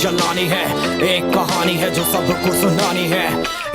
जलानी है। एक कहानी है जो सबको सुनानी है,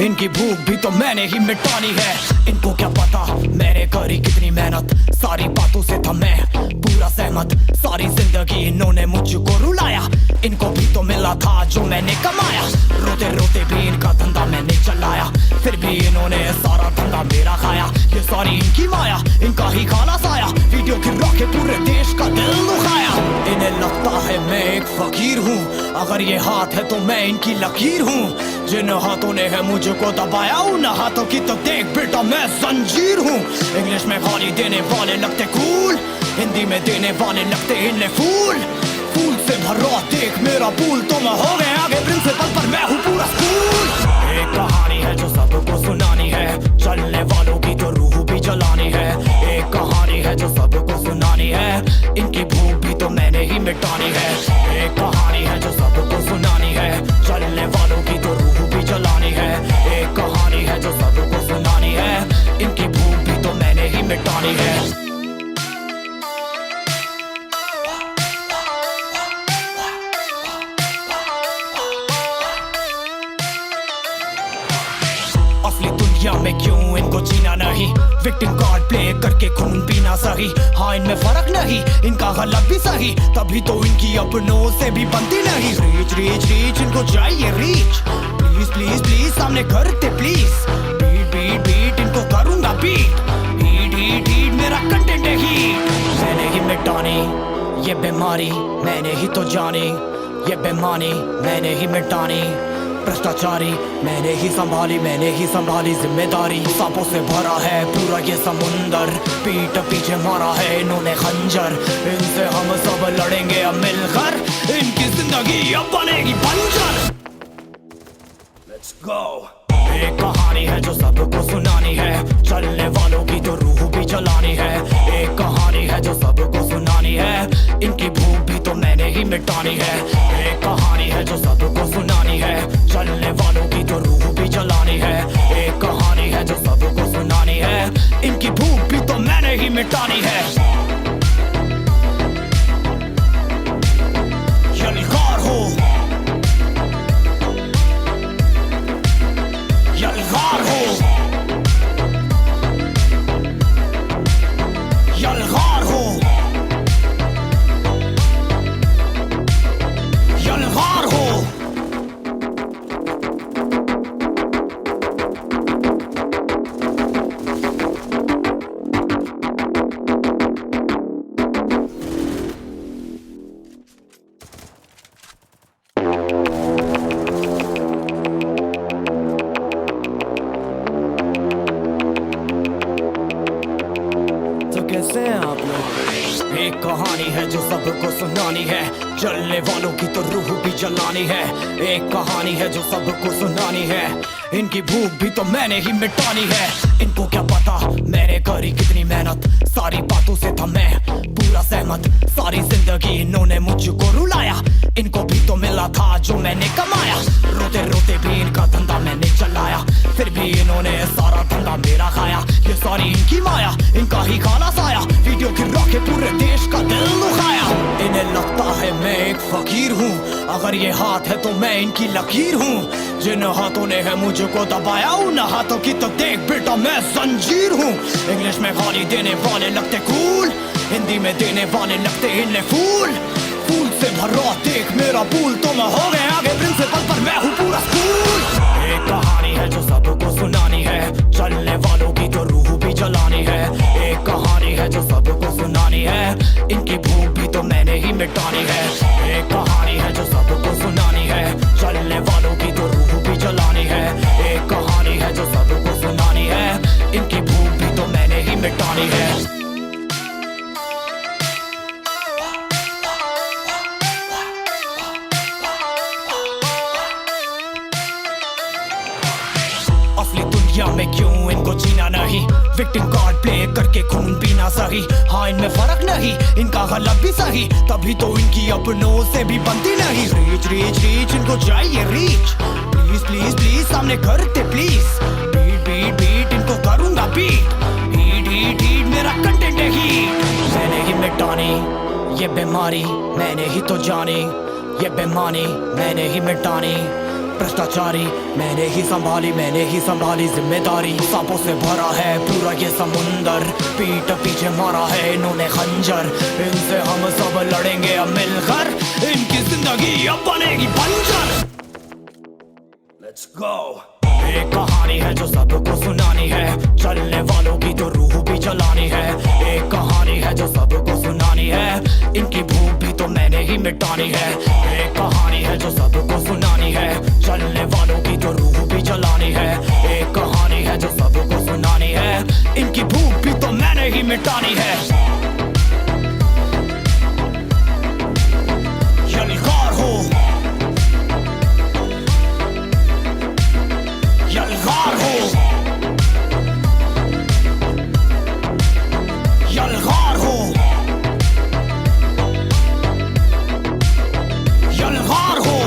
इनकी भूख भी तो मैंने ही मिटानी है। इनको क्या पता मैंने करी कितनी मेहनत, सारी बातों से था मैं पूरा सहमत। सारी जिंदगी इन्होंने मुझको रुलाया, इनको भी तो मिला था जो मैंने कमाया। रोते रोते भी इनका धंधा मैंने चलाया, फिर भी इन्होंने सारा धंधा मेरा खाया। ये सारी इनकी माया, इनका ही खाना साया, वीडियो गिरा के पूरे देश का दिल दुखाया। इन्हें लगता है मैं एक फकीर हूँ, अगर ये हाथ है तो मैं इनकी लकीर हूँ। जिन हाथों ने है मुझको दबाया, उन हाथों की तो देख बेटा मैं जंजीर हूँ। इंग्लिश में गाली देने वाले लगते कूल, हिंदी में देने वाले लगते इन्हें फूल। फूल से भरा देख मेरा पूल, तो मैं हो गया आगे प्रिंसिपल पर मैं हूँ पूरा स्कूल। एक कहानी है जो सबको सुनानी है, चलने वालों की तो रूह भी जलानी है। एक कहानी है जो सबको सुनानी है, इनकी भूख भी तो मैंने ही मिटानी है। एक कहानी है जो सबको सुनानी है, चलने वालों की तो रूह भी जलानी है। एक कहानी है जो सबको सुनानी है, इनकी भूख भी तो मैंने ही मिटानी है। दुनिया में क्यों इनको जीना नहीं, विक्टिम कार्ड प्ले करके खून पीना सही। हाँ इनमें फर्क नहीं, इनका गलत भी सही, तभी तो इनकी अपनों से भी बनती नहीं। रीच रीच रीच इनको चाहिए रीच, प्लीज प्लीज प्लीज सामने करते प्लीज। बीट बीट बीट इनको करूंगा बीट, हीट हीट हीट मेरा कंटेंट है हीट। मैंने ही मिटानी ये बीमारी, मैंने ही तो जानी ये बेमानी, मैंने ही मिटानी भ्रष्टाचारी। मैंने ही संभाली जिम्मेदारी। सांपों से भरा है पूरा ये समुंदर, पीठ पीछे मारा है इन्होंने खंजर। इनसे हम सब लड़ेंगे अब मिलकर, इनकी जिंदगी अब बनेगी बंजर। Let's go। एक कहानी है जो सबको सुनानी है, चलने वालों की तो रूह भी जलानी है। एक कहानी है जो सबको सुनानी है, इनकी भूख भी तो मैंने ही मिटानी है। एक कहानी है जो सबको सुनानी है, चलने वालों की तो रूह भी जलानी है। एक कहानी है जो सबको सुनानी है, इनकी भूख भी तो मैंने ही मिटानी है। यलगार हो, यलगार हो, यलगार हो, यलगार हो। कैसे हैं आप लोग? एक कहानी है जो सबको सुनानी है, चलने वालों की तो रूह भी जलानी है। एक कहानी है जो सबको सुनानी है, इनकी भूख भी तो मैंने ही मिटानी है। इनको क्या पता मैंने करी कितनी मेहनत, सारी बातों से था मैं पूरा सहमत। सारी जिंदगी इन्होंने मुझको रुलाया, इनको भी तो मिला था जो मैंने कमाया। रोते रोते भी इनका धंधा मैंने चलाया, फिर भी इन्होंने सारा धंधा मेरा खाया। ये सारी इनकी माया, इनका ही खाना साया, वीडियो गिरा के पूरे देश का दिल दुखाया। इन्हें लगता है मैं एक फकीर हूँ, अगर ये हाथ है तो मैं इनकी लकीर हूँ। जिन हाथों ने है मुझको दबाया, उन हाथों की तो देख बेटा मैं जंजीर हूँ। इंग्लिश में गाली देने वाले लगते कूल, हिंदी में देने वाले लगते इन्हें फूल। फूल से भरा देख मेरा पूल, तो मैं हो गया आगे प्रिंसिपल पर मैं हूँ पूरा स्कूल। एक कहानी है जो सबको सुनानी है, चलने वालों की तो रूह भी जलानी है। एक कहानी है जो सबको सुनानी है, इनकी भूख भी तो मैंने ही मिटानी है। एक कहानी है जो सबको सुनानी है, चलने वालों की तो रूह भी जलानी है। एक कहानी है जो सबको सुनानी है, इनकी भूख भी तो मैंने ही मिटानी है। दुनिया में क्यों इनको जीना नहीं, विक्टिम कार्ड प्ले करके खून पीना सही। हाँ इनमें फर्क नहीं, इनका गलत भी सही, तभी तो इनकी अपनों से भी बनती नहीं। रीच रीच रीच इनको चाहिए रीच, प्लीज प्लीज प्लीज सामने करते प्लीज। बीट बीट बीट इनको करूंगा बीट, हीट हीट हीट मेरा कंटेंट है हीट। मैंने ही मिटानी ये बीमारी, मैंने ही तो जानी ये बेमानी मैंने ही मिटानी, भ्रष्टाचारी मैंने ही संभाली जिम्मेदारी। सांपों से भरा है पूरा ये समुंदर, पीठ पीछे मारा है इन्होंने खंजर। इनसे हम सब लड़ेंगे अब मिलकर, इनकी जिंदगी अब बनेगी बंजर। Let's go। एक कहानी है जो सबको सुनानी है, चलने वालों की तो रूह भी जलानी है। एक कहानी है जो सबको सुनानी है, इनकी भूख भी तो मैंने ही मिटानी है। एक कहानी है जो सबको सुनानी है, चलने वालों की तो रूह भी जलानी है। एक कहानी है जो सबको सुनानी है, इनकी भूख भी तो मैंने ही मिटानी है। यलगार हो, यलगार हो, यलगार हो, यलगार हो।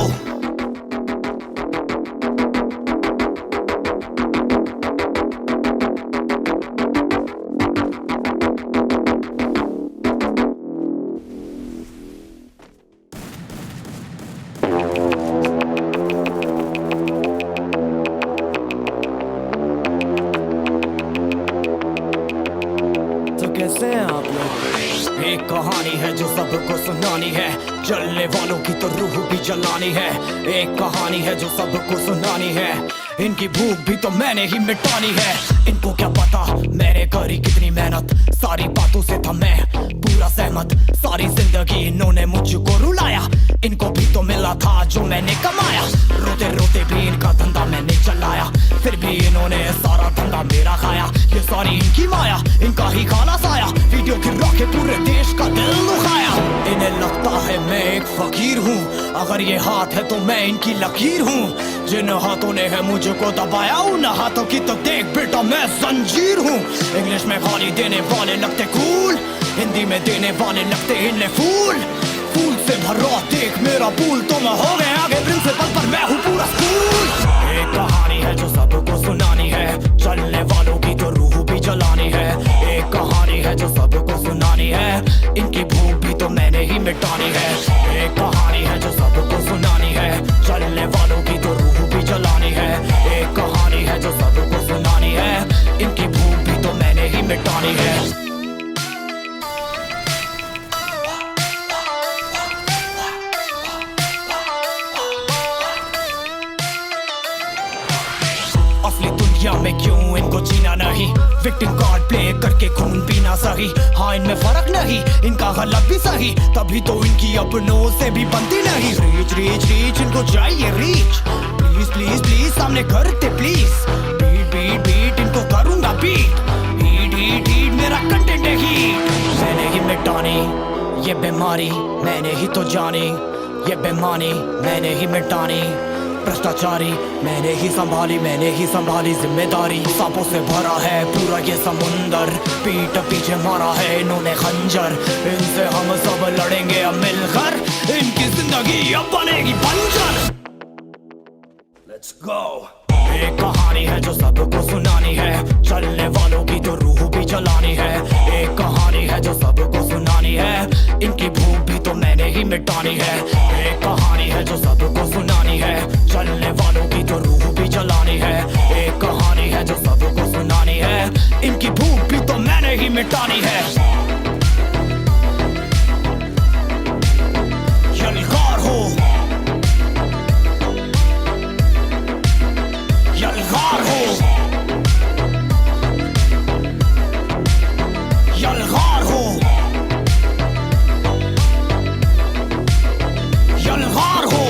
कैसे हैं आप लोग? एक कहानी है जो सबको सुनानी है, जलने वालों की तो रूह भी जलानी है। एक कहानी है जो सबको सुनानी है, इनकी भूख भी तो मैंने ही मिटानी है। इनको क्या पता मैंने करी कितनी मेहनत, सारी बातों से था मैं पूरा सहमत। सारी जिंदगी इन्होंने मुझको रुलाया, इनको भी तो मिला था जो मैंने कमाया। रोते रोते भी इनका धंधा मैंने चलाया, फिर भी इन्होंने सारा धंधा मेरा खाया। ये सारी इनकी माया, इनका ही काला साया, वीडियो गिरा के पूरे देश का दिल दुखाया। इन्हें लगता है मैं एक फकीर हूँ, अगर ये हाथ है तो मैं इनकी लकीर हूँ। जिन हाथों ने है मुझको दबाया, उन हाथों की तो देख बेटा मैं जंजीर हूँ। इंग्लिश में गाली देने वाले लगते कूल, हिंदी में देने वाले लगते इन्हें फूल। फूल से भरा देख मेरा पूल, तो मैं हो गया आगे प्रिंसिपल पर मैं हूँ पूरा स्कूल। एक कहानी है जो सबको सुनानी है, चलने वालों की तो रूह भी जलानी है। एक कहानी है जो सबको सुनानी है, इनकी भूख भी तो मैंने ही मिटानी है। एक कहानी है जो सबको सुनानी है, चलने वालों की तो रूह भी जलानी है। एक कहानी है जो सबको सुनानी है, इनकी भूख भी तो मैंने ही मिटानी है। में क्यों इनको जीना नहीं, विक्टिम कार्ड प्ले करके खून पीना सही। हाँ इनमें फर्क नहीं, इनका गलत भी सही, तभी तो इनकी अपनों से भी बनती नहीं। रीच रीच रीच इनको चाहिए रीच, प्लीज प्लीज प्लीज सामने करते प्लीज। बीट बीट बीट इनको करूंगा बीट, हीट हीट हीट मेरा कंटेंट है हीट। मैंने ही मिटानी ये बीमारी, मैंने ही तो जानी ये बेमानी, मैंने ही मिटानी। भ्रष्टाचारी मैंने ही संभाली जिम्मेदारी। सांपों से भरा है पूरा ये समुंदर, पीठ पीछे मारा है इन्होंने खंजर। इनसे हम सब लड़ेंगे अब मिलकर, इनकी जिंदगी अब बनेगी बंजर। Let's go। एक कहानी है जो सबको सुनानी है, चलने वालों की तो रूह भी जलानी है। एक कहानी है जो सबको सुनानी है, इनकी भूख भी तो मैंने ही मिटानी है। एक कहानी है जो सबको सुनानी है, चलने वालों की तो रूह भी जलानी है। एक कहानी है जो सबको सुनानी है, इनकी भूख भी तो मैंने ही मिटानी है। यलगार हो, यलगार हो, यलगार हो, यलगार हो।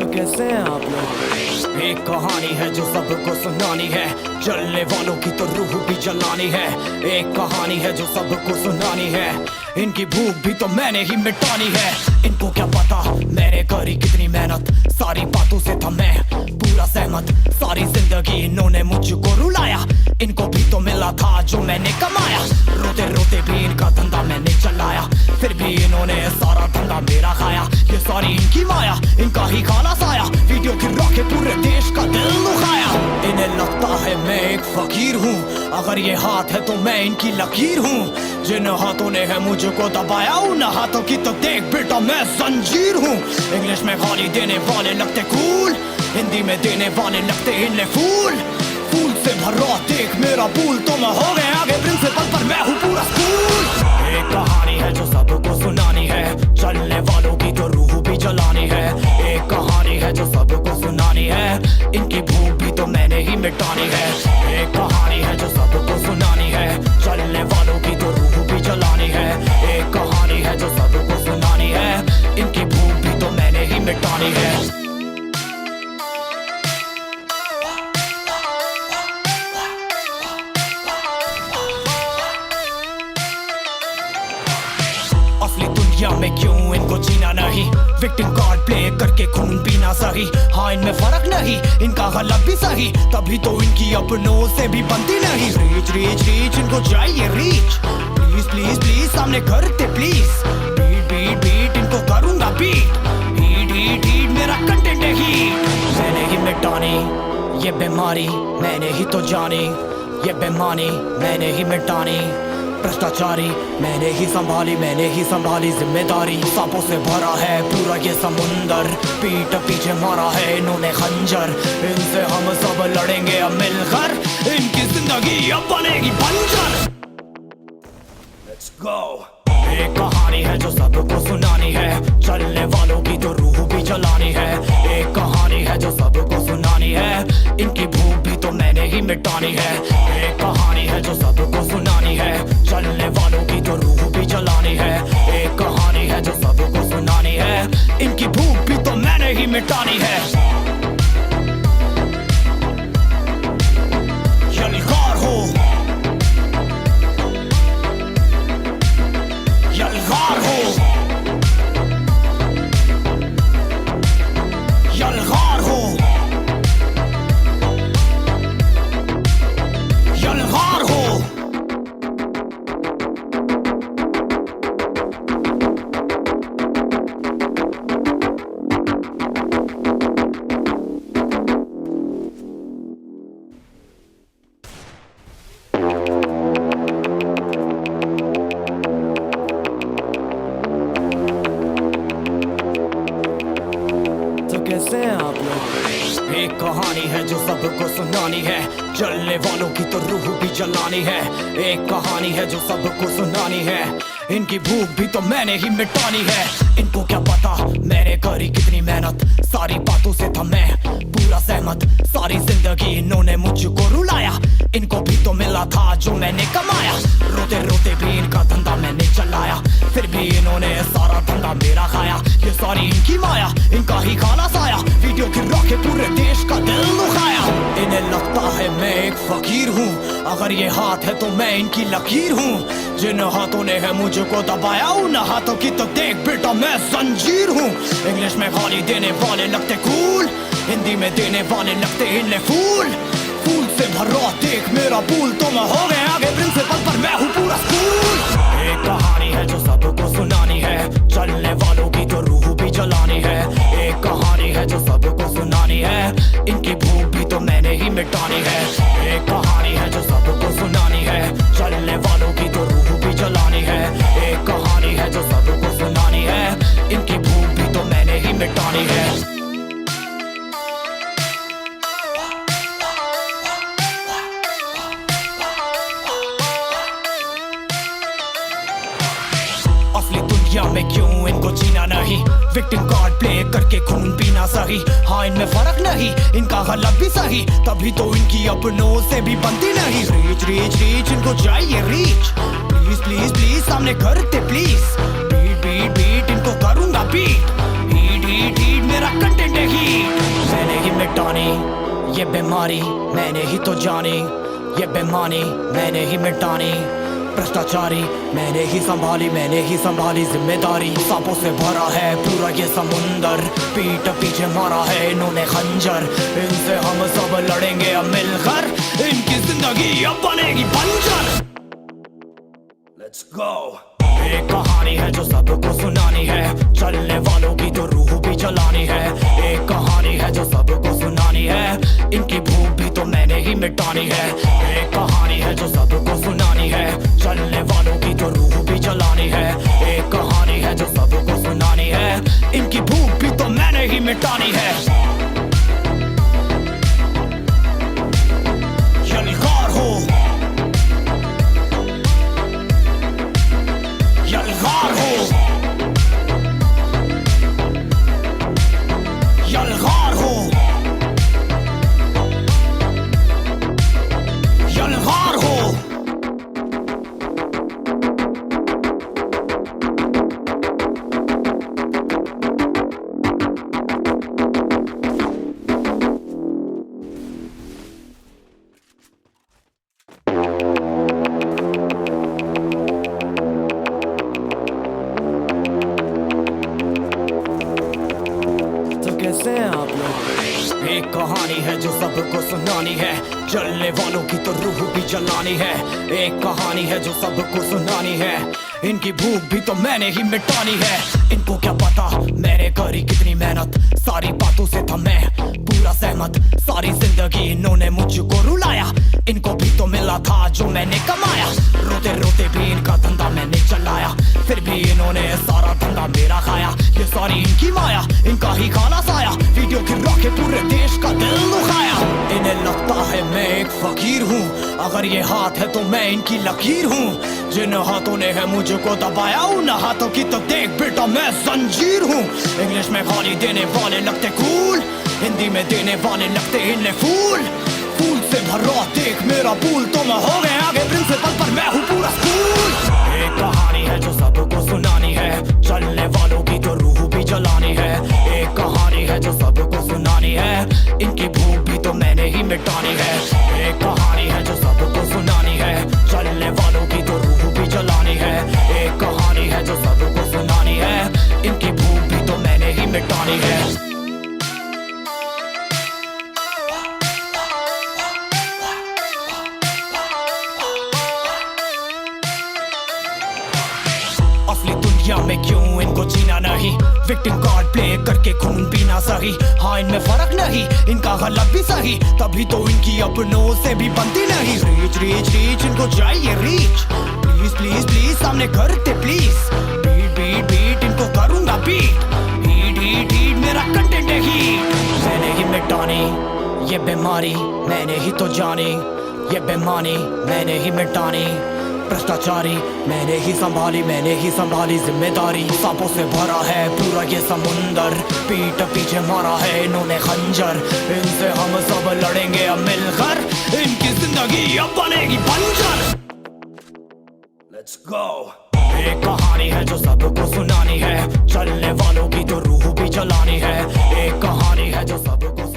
कैसे हैं आप लोग? एक कहानी है जो सबको सुनानी है, जलने वालों की तो रूह भी जलानी है। एक कहानी है जो सबको सुनानी है, इनकी भूख भी तो मैंने ही मिटानी है। इनको क्या पता मैंने करी कितनी मेहनत, सारी बातों से था मैं पूरा पूरा सहमत। सारी जिंदगी इन्होंने मुझको रुलाया, इनको भी तो मिला था जो मैंने कमाया। रोते रोते भी इनका धंधा मैंने चलाया, फिर भी इन्होंने सारा धंधा मेरा खाया। ये सारी इनकी माया, इनका ही खाना साया, वीडियो गिरा के पूरे देश का दिल दुखाया। इन्हें लगता है मैं एक फकीर हूँ, अगर ये हाथ है तो मैं इनकी लकीर हूँ। जिन हाथों ने है मुझको दबाया, उन हाथों की तो देख बेटा मैं जंजीर हूँ। इंग्लिश में गाली देने वाले लगते कूल, हिंदी में देने वाले लगते इन्हें फूल। फूल से भरा देख मेरा पूल, तो मैं हो गया आगे प्रिंसिपल पर मैं हूँ पूरा स्कूल। एक कहानी है जो सबको सुनानी है, चलने वालों की तो रूह भी जलानी है। एक कहानी है जो सबको सुनानी है, इनकी भूख भी तो मैंने ही मिटानी है। एक कहानी है जो सबको सुनानी है, चलने वालों की तो रूह भी जलानी है। एक कहानी है जो सबको सुनानी है, इनकी भूख भी तो मैंने ही मिटानी है। असली दुनिया में क्यों इनको जीना नहीं, विक्टिम कार्ड प्ले करके खून पीना सही। हाँ इनमें फर्क नहीं, इनका गलत भी सही, तभी तो इनकी अपनों से भी बनती नहीं। रीच रीच रीच इनको चाहिए रीच, प्लीज प्लीज प्लीज सामने करते प्लीज। बीट बीट बीट इनको करूंगा बीट, हीट हीट हीट मेरा कंटेंट है हीट। मैंने ही मिटानी ये बीमारी, मैंने ही तो जानी ये बेमानी, मैंने ही मिटानी भ्रष्टाचारी। मैंने ही संभाली जिम्मेदारी। सांपों से भरा है पूरा ये समुंदर, पीठ पीछे मारा है इन्होंने खंजर। इनसे हम सब लड़ेंगे अब मिलकर, इनकी जिंदगी अब बनेगी बंजर। Let's go। एक कहानी है जो सबको सुनानी है, चलने वालों की तो रूह भी जलानी है। एक कहानी है जो सबको सुनानी है, इनकी भूख भी तो मैंने ही मिटानी है। एक कहानी है जो सबको सुनानी है, चलने वालों की तो रूह भी जलानी है। एक कहानी है जो सबको सुनानी है, इनकी भूख भी तो मैंने ही मिटानी है। यलगार हो, यलगार हो, यलगार हो, यलगार हो। कैसे हैं आप लोग? एक कहानी है जो सबको सुनानी है, जलने वालों की तो रूह भी जलानी है। एक कहानी है जो सबको सुनानी है, इनकी भूख भी तो मैंने ही मिटानी है। इनको क्या पता मैंने करी कितनी मेहनत, सारी बातों से था मैं पूरा सहमत। सारी जिंदगी इन्होंने मुझको रुलाया, इनको भी तो मिला था जो मैंने कमाया। रोते रोते भी इनका धंधा मैंने चलाया, फिर भी इन्होंने सारा धंधा मेरा खाया। ये सारी इनकी माया, इनका ही खाना साया, वीडियो गिरा के पूरे देश का दिल दुखाया। इन्हें लगता है मैं एक फकीर हूँ, अगर ये हाथ है तो मैं इनकी लकीर हूँ। जिन हाथों ने है मुझको दबाया, उन हाथों की तो देख बेटा मैं जंजीर हूँ। इंग्लिश में गाली देने वाले लगते कूल, हिंदी में देने वाले लगते इन्हें फूल। फूल से भरा देख मेरा पूल, तो मैं हो गया आगे प्रिंसिपल पर मैं हूँ पूरा स्कूल। एक कहानी है जो सबको सुनानी है, चलने वालों की तो रूह भी जलानी है। एक कहानी है जो सबको सुनानी है, इनकी भूख भी तो मैंने ही मिटानी है। एक कहानी है जो सबको सुनानी है, चलने वालों की तो रूह भी जलानी है। एक कहानी है जो सबको सुनानी है, इनकी भूख भी तो मैंने ही मिटानी है। असली दुनिया में क्यों इनको जीना नहीं, विक्टिम कार्ड प्ले करके खून पीना सही। हाँ इनमें फर्क नहीं, इनका गलत भी सही, तभी तो इनकी अपनों से भी बनती नहीं। रीच रीच रीच इनको चाहिए रीच, प्लीज प्लीज प्लीज सामने करते प्लीज। बीट बीट बीट इनको करूंगा बीट, हीट हीट हीट मेरा कंटेंट है हीट। मैंने ही मिटानी ये बीमारी, मैंने ही तो जानी ये बेमानी, मैंने ही मिटानी भ्रष्टाचारी मैंने ही संभाली जिम्मेदारी। सांपों से भरा है पूरा ये समुंदर, पीठ पीछे मारा है इन्होंने खंजर। इनसे हम सब लड़ेंगे अब मिलकर, इनकी जिंदगी अब बनेगी बंजर। Let's go। एक कहानी है जो सबको सुनानी है, चलने वालों की तो रूह भी जलानी है। एक कहानी है जो सबको सुनानी है, इनकी भूख भी तो मैंने ही मिटानी है। एक कहानी है जो सबको सुनानी है, चलने वालों की तो रूह भी जलानी है। एक कहानी है जो सबको सुनानी है, इनकी भूख भी तो मैंने ही मिटानी है। यलगार हो, यलगार हो, यलगार हो, यलगार हो। कैसे हैं आप लोग? एक कहानी है जो सबको सुनानी है, जलने वालों की तो रूह भी जलानी है। एक कहानी है जो सबको सुनानी है, इनकी भूख भी तो मैंने ही मिटानी है। इनको क्या पता मैंने करी कितनी मेहनत, सारी बातों से था मैं पूरा सहमत। सारी जिंदगी इन्होंने मुझको रुलाया, इनको भी तो मिला था जो मैंने कमाया। रोते रोते भी इनका धंधा मैंने चलाया, फिर भी इन्होंने सारा धंधा मेरा खाया। ये सारी इनकी माया, इनका ही काला साया, वीडियो गिरा के पूरे देश का दिल दुखाया। इन्हें लगता है मैं एक फकीर हूँ, अगर ये हाथ है तो मैं इनकी लकीर हूँ। जिन हाथों ने है मुझको दबाया, उन हाथों की तो देख बेटा मैं जंजीर हूँ। इंग्लिश में गाली देने वाले लगते कूल, हिंदी में देने वाले लगते इन्हें फूल। फूल से भरा देख मेरा पूल, तो मैं हो गया आगे प्रिंसिपल पर मैं हूँ पूरा स्कूल। एक कहानी है जो सबको सुनानी है, चलने वालों की तो रूह भी जलानी है। एक कहानी है जो सबको सुनानी है, इनकी भूख भी तो मैंने ही मिटानी है। एक कहानी है जो सबको सुनानी है, चलने वालों की तो रूह भी जलानी है। एक कहानी है जो सबको सुनानी है, इनकी भूख भी तो मैंने ही मिटानी है। में क्यों इनको जीना नहीं, विक्टिम कार्ड प्ले करके खून पीना सही। हाँ इनमें फर्क नहीं, इनका गलत भी सही, तभी तो इनकी अपनों से भी बनती नहीं। रीच रीच रीच इनको चाहिए रीच, प्लीज प्लीज प्लीज सामने करते प्लीज। बीट बीट बीट इनको करूंगा बीट, हीट हीट हीट मेरा कंटेंट है हीट। मैंने ही मिटानी ये बीमारी, मैंने ही तो जानी ये बेमानी, मैंने ही मिटानी। भ्रष्टाचारी मैंने ही संभाली जिम्मेदारी। सांपों से भरा है पूरा ये समुंदर, पीठ पीछे मारा है इन्होंने खंजर। इनसे हम सब लड़ेंगे अब मिलकर, इनकी जिंदगी अब बनेगी बंजर। Let's go। एक कहानी है जो सबको सुनानी है, चलने वालों की तो रूह भी जलानी है। एक कहानी है जो सबको